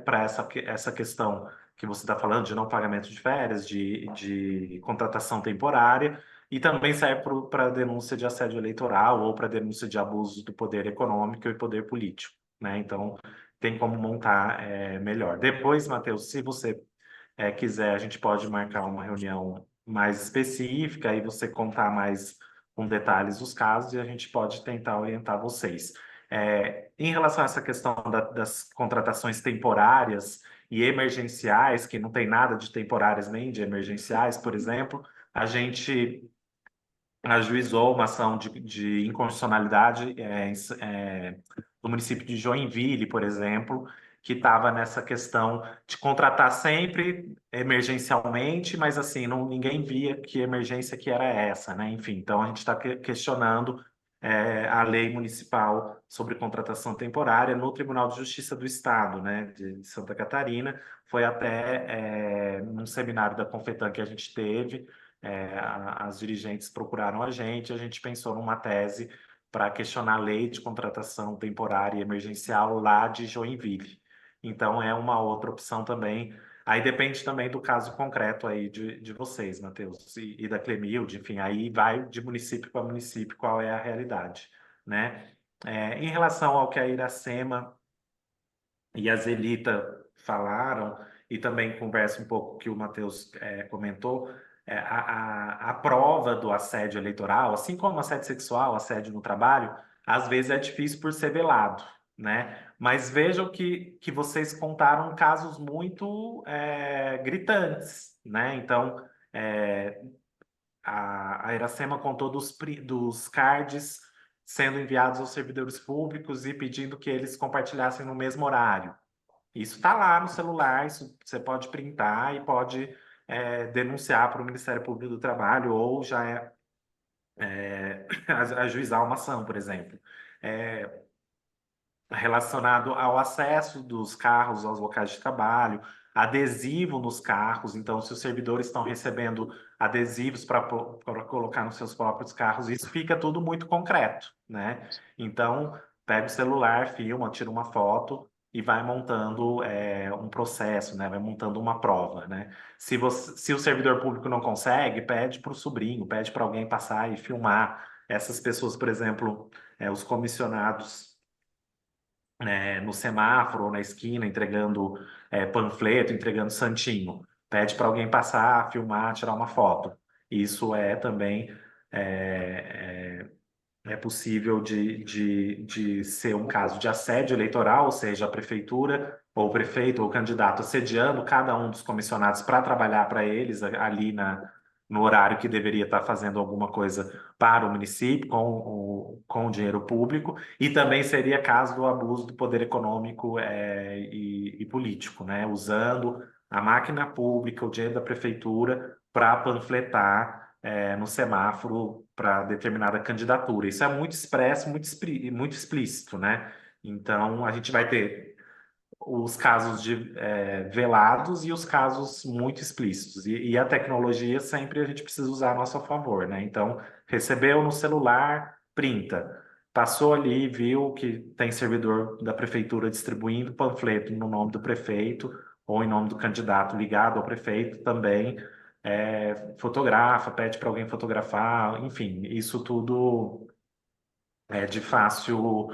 para essa questão que você está falando de não pagamento de férias, de contratação temporária, e também serve para denúncia de assédio eleitoral ou para denúncia de abuso do poder econômico e poder político, né? Então, tem como montar melhor. Depois, Matheus, se você quiser, a gente pode marcar uma reunião mais específica e você contar mais com detalhes os casos e a gente pode tentar orientar vocês. Em relação a essa questão das contratações temporárias e emergenciais, que não tem nada de temporárias nem de emergenciais, por exemplo, a gente ajuizou uma ação de inconstitucionalidade do município de Joinville, por exemplo, que estava nessa questão de contratar sempre emergencialmente, mas assim, ninguém via que emergência que era essa, né? Enfim, então a gente está questionando a lei municipal sobre contratação temporária no Tribunal de Justiça do Estado, né, de Santa Catarina. Foi até num seminário da Confetan que a gente teve, as dirigentes procuraram a gente pensou numa tese para questionar a lei de contratação temporária e emergencial lá de Joinville. Então, é uma outra opção também. Aí depende também do caso concreto aí de vocês, Matheus, e da Clemilde, enfim, aí vai de município para município qual é a realidade, né? Em relação ao que a Iracema e a Zelita falaram, e também conversa um pouco com o que o Matheus comentou, a prova do assédio eleitoral, assim como assédio sexual, assédio no trabalho, às vezes é difícil por ser velado, né? Mas vejam que vocês contaram casos muito gritantes, né? Então, a Iracema contou dos cards sendo enviados aos servidores públicos e pedindo que eles compartilhassem no mesmo horário. Isso está lá no celular, isso você pode printar e pode denunciar para o Ministério Público do Trabalho ou já ajuizar uma ação, por exemplo. Relacionado ao acesso dos carros aos locais de trabalho, adesivo nos carros. Então, se os servidores estão recebendo adesivos para colocar nos seus próprios carros, isso fica tudo muito concreto, né? Então, pega o celular, filma, tira uma foto e vai montando um processo, né? Vai montando uma prova, né? Se o servidor público não consegue, pede para o sobrinho, pede para alguém passar e filmar. Essas pessoas, por exemplo, os comissionados no semáforo ou na esquina, entregando panfleto, entregando santinho. Pede para alguém passar, filmar, tirar uma foto. Isso também é possível de ser um caso de assédio eleitoral, ou seja, a prefeitura, ou o prefeito, ou o candidato assediando cada um dos comissionados para trabalhar para eles ali no horário que deveria estar fazendo alguma coisa para o município, com o dinheiro público, e também seria caso do abuso do poder econômico e político, né? Usando a máquina pública, o dinheiro da prefeitura, para panfletar no semáforo para determinada candidatura. Isso é muito expresso, muito explícito, né? Então, a gente vai ter os casos velados e os casos muito explícitos. E a tecnologia sempre a gente precisa usar a nosso favor, né? Então, recebeu no celular, printa. Passou ali, viu que tem servidor da prefeitura distribuindo panfleto no nome do prefeito ou em nome do candidato ligado ao prefeito também. Fotografa, pede para alguém fotografar, enfim, isso tudo é de fácil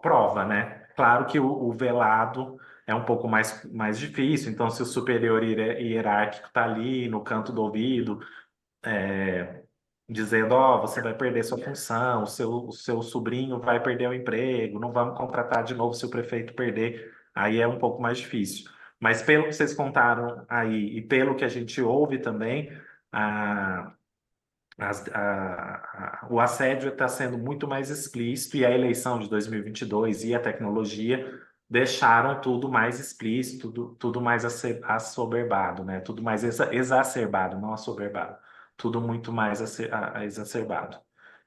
prova, né? Claro que o velado é um pouco mais difícil, então se o superior hierárquico está ali no canto do ouvido, dizendo, você vai perder sua função, o seu sobrinho vai perder o emprego, não vamos contratar de novo se o prefeito perder, aí é um pouco mais difícil. Mas pelo que vocês contaram aí e pelo que a gente ouve também, o assédio está sendo muito mais explícito e a eleição de 2022 e a tecnologia deixaram tudo mais explícito, tudo mais assoberbado, né? Tudo mais exacerbado, não assoberbado. Tudo muito mais exacerbado.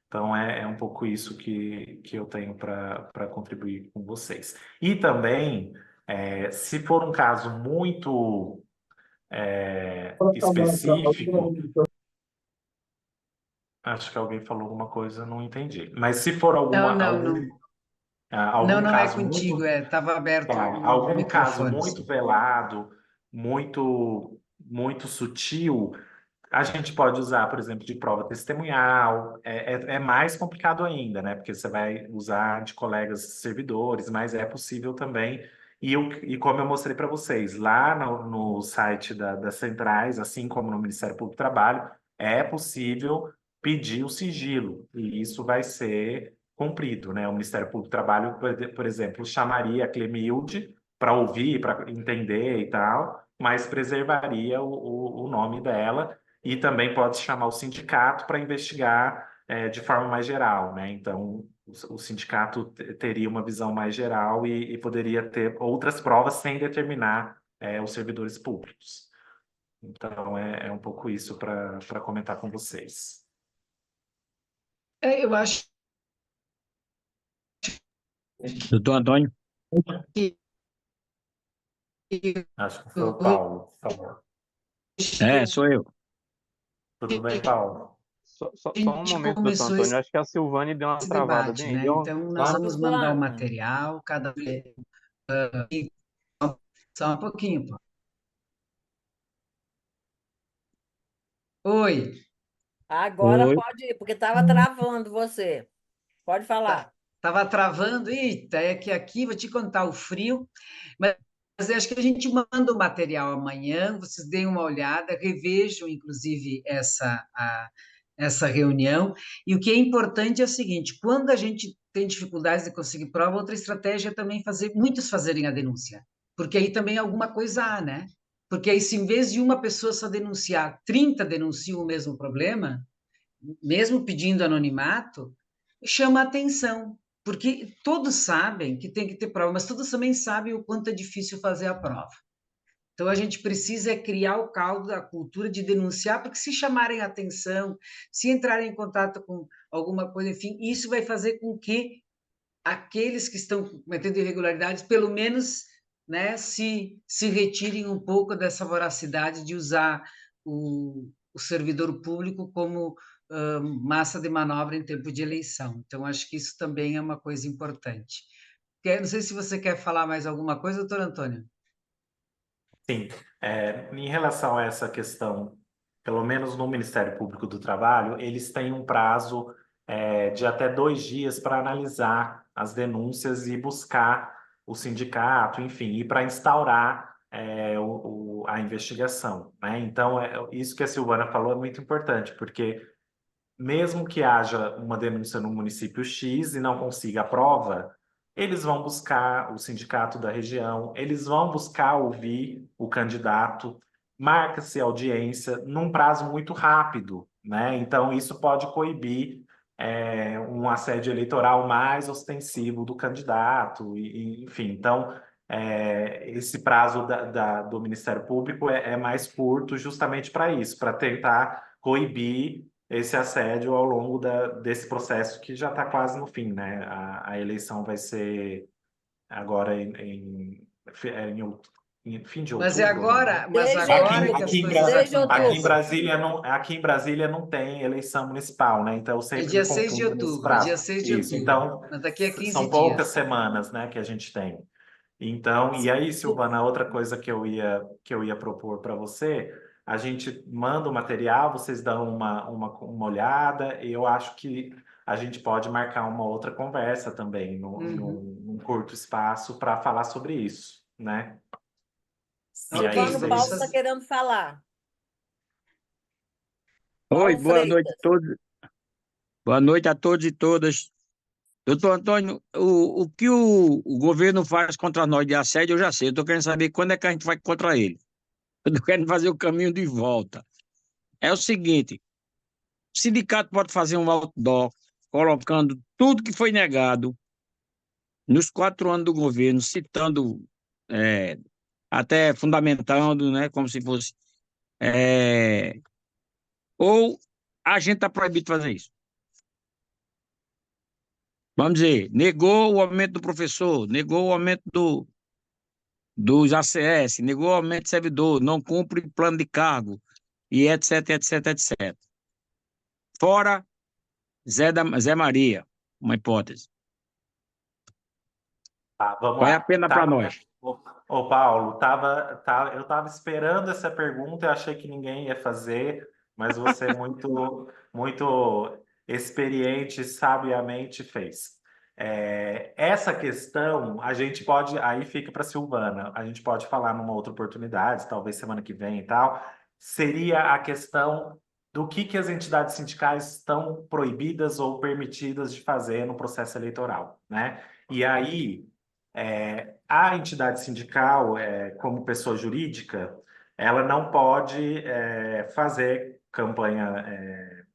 Então, é um pouco isso que eu tenho para contribuir com vocês. E também, se for um caso muito específico, acho que alguém falou alguma coisa, não entendi. Mas se for
Não, não, não. Não,
algum
não é
caso
contigo, estava aberto o
algum caso
microfone.
muito velado, muito sutil, a gente pode usar, por exemplo, de prova testemunhal. É mais complicado ainda, né? Porque você vai usar de colegas servidores, mas é possível também. E como eu mostrei para vocês, lá no site das centrais, assim como no Ministério Público do Trabalho, é possível pedir o sigilo, e isso vai ser cumprido, né? O Ministério Público do Trabalho, por exemplo, chamaria a Clemilde para ouvir, para entender e tal, mas preservaria o nome dela e também pode chamar o sindicato para investigar de forma mais geral, né? Então, o sindicato teria uma visão mais geral e poderia ter outras provas sem determinar os servidores públicos. Então, é um pouco isso para comentar com vocês.
Eu acho
Doutor Antônio?
que
Acho que foi o Paulo, por favor.
Sou eu.
Tudo bem, Paulo?
Só
a
um
gente
momento, doutor
começou
Antônio. Acho que a Silvane deu uma
esse
travada
debate,
bem
né?
aí. Ó.
Então, nós vamos mandar o
Silvana.
material, cada vez. Só um pouquinho, pô. Oi.
Agora
Oi.
pode ir, porque estava travando você. Pode falar.
Estava travando, eita, é que aqui, vou te contar o frio, mas eu acho que a gente manda o material amanhã, vocês deem uma olhada, revejam, inclusive, essa reunião, e o que é importante é o seguinte, quando a gente tem dificuldades de conseguir prova, outra estratégia é também muitos fazerem a denúncia, porque aí também alguma coisa há, né? Porque aí, se em vez de uma pessoa só denunciar, 30 denunciam o mesmo problema, mesmo pedindo anonimato, chama atenção, porque todos sabem que tem que ter prova, mas todos também sabem o quanto é difícil fazer a prova. Então, a gente precisa criar o caldo da cultura de denunciar, porque se chamarem a atenção, se entrarem em contato com alguma coisa, enfim, isso vai fazer com que aqueles que estão cometendo irregularidades, pelo menos, né, se retirem um pouco dessa voracidade de usar o servidor público como massa de manobra em tempo de eleição. Então, acho que isso também é uma coisa importante. Não sei se você quer falar mais alguma coisa, doutor Antônio.
Sim, em relação a essa questão, pelo menos no Ministério Público do Trabalho, eles têm um prazo de até 2 dias para analisar as denúncias e buscar o sindicato, enfim, e para instaurar a investigação, né? Então, isso que a Silvana falou é muito importante, porque mesmo que haja uma denúncia no município X e não consiga a prova, eles vão buscar o sindicato da região, eles vão buscar ouvir o candidato, marca-se audiência num prazo muito rápido, né? Então, isso pode coibir um assédio eleitoral mais ostensivo do candidato, enfim. Então, esse prazo do Ministério Público é mais curto justamente para isso, para tentar coibir esse assédio ao longo desse processo que já está quase no fim, né? A eleição vai ser agora em fim de
Mas é
outubro, não é?
agora, mas
Desde
agora
outubro.
que as
Aqui em
coisas
Desde outubro.
acontecem.
Aqui em Brasília não tem eleição municipal, né? Então eu
É
sempre me
dia 6 de
confundo nesse
outubro,
prazo.
dia 6 de
Isso.
outubro.
Então
Mas daqui a 15
são poucas
dias.
semanas, né, que a gente tem. Então, e aí, Silvana, outra coisa que eu ia propor para você, a gente manda o material, vocês dão uma olhada, e eu acho que a gente pode marcar uma outra conversa também, num curto espaço, para falar sobre isso, né? E aí
Ok,
Silvano
vamos
Paulo
vocês.
está
fazer.
querendo falar.
Oi,
Paulo
boa noite a
Freitas.
todos. Boa noite a todos e todas. Doutor Antônio, o que o governo faz contra nós de assédio, eu já sei. Eu estou querendo saber quando é que a gente vai contra ele. Eu estou querendo fazer o caminho de volta. É o seguinte: o sindicato pode fazer um outdoor colocando tudo que foi negado nos 4 anos do governo, citando, é, até fundamentando, né, como se fosse. é, ou a gente está proibido de fazer isso? Vamos dizer, negou o aumento do professor, negou o aumento dos ACS, negou o aumento de servidor, não cumpre plano de cargo, e etc, etc, etc. Fora Zé Maria, uma hipótese.
Tá, vamos
Qual é a
lá.
pena para nós?
Ô, Paulo, eu estava esperando essa pergunta, eu achei que ninguém ia fazer, mas você muito experiente, sabiamente fez. Essa questão, a gente pode, aí fica para Silvana, a gente pode falar numa outra oportunidade, talvez semana que vem e tal, seria a questão do que as entidades sindicais estão proibidas ou permitidas de fazer no processo eleitoral, né? E aí a entidade sindical, como pessoa jurídica, ela não pode fazer campanha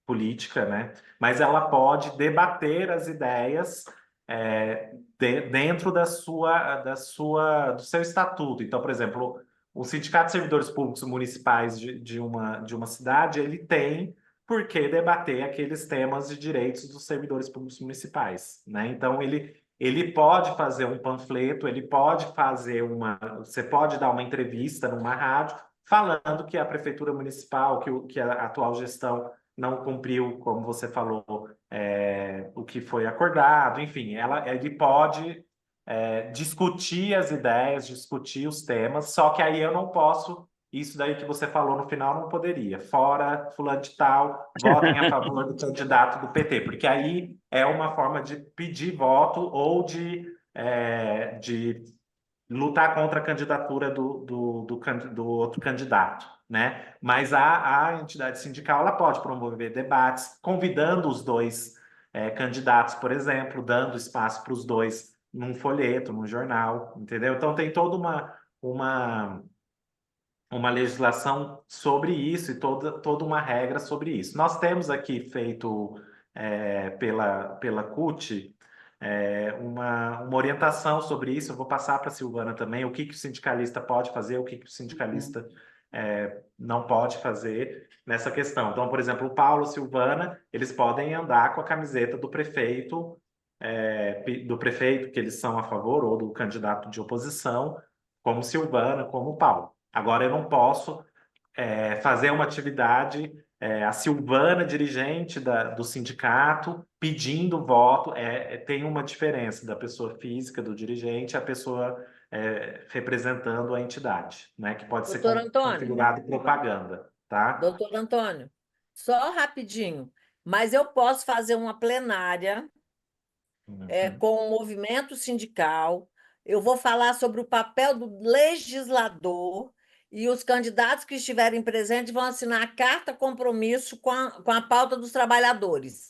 política, né? Mas ela pode debater as ideias dentro do seu estatuto. Então, por exemplo, o Sindicato de Servidores Públicos Municipais de uma cidade, ele tem por que debater aqueles temas de direitos dos servidores públicos municipais, né? Então, ele pode fazer um panfleto, ele pode fazer você pode dar uma entrevista numa rádio falando que a prefeitura municipal, que a atual gestão não cumpriu, como você falou, o que foi acordado, enfim, ele pode discutir as ideias, discutir os temas, só que aí eu não posso, isso daí que você falou no final, não poderia. Fora fulano de tal, votem a favor do candidato do PT, porque aí é uma forma de pedir voto ou de lutar contra a candidatura do outro candidato, né? Mas a entidade sindical ela pode promover debates, convidando os dois candidatos, por exemplo, dando espaço para os dois num folheto, num jornal, entendeu? Então tem toda uma legislação sobre isso e toda uma regra sobre isso. Nós temos aqui feito pela CUT uma orientação sobre isso. Eu vou passar para a Silvana também o que o sindicalista pode fazer, o que o sindicalista não pode fazer nessa questão. Então, por exemplo, o Paulo, Silvana, eles podem andar com a camiseta do prefeito, que eles são a favor, ou do candidato de oposição, como Silvana, como Paulo. Agora, eu não posso fazer uma atividade, a Silvana, dirigente do sindicato, pedindo voto. Tem uma diferença da pessoa física, do dirigente, a pessoa representando a entidade, né? Que pode ser
Doutor Antônio,
configurado propaganda, tá?
doutor Antônio, só rapidinho, mas eu posso fazer uma plenária com o movimento sindical. Eu vou falar sobre o papel do legislador e os candidatos que estiverem presentes vão assinar a carta compromisso com a pauta dos trabalhadores.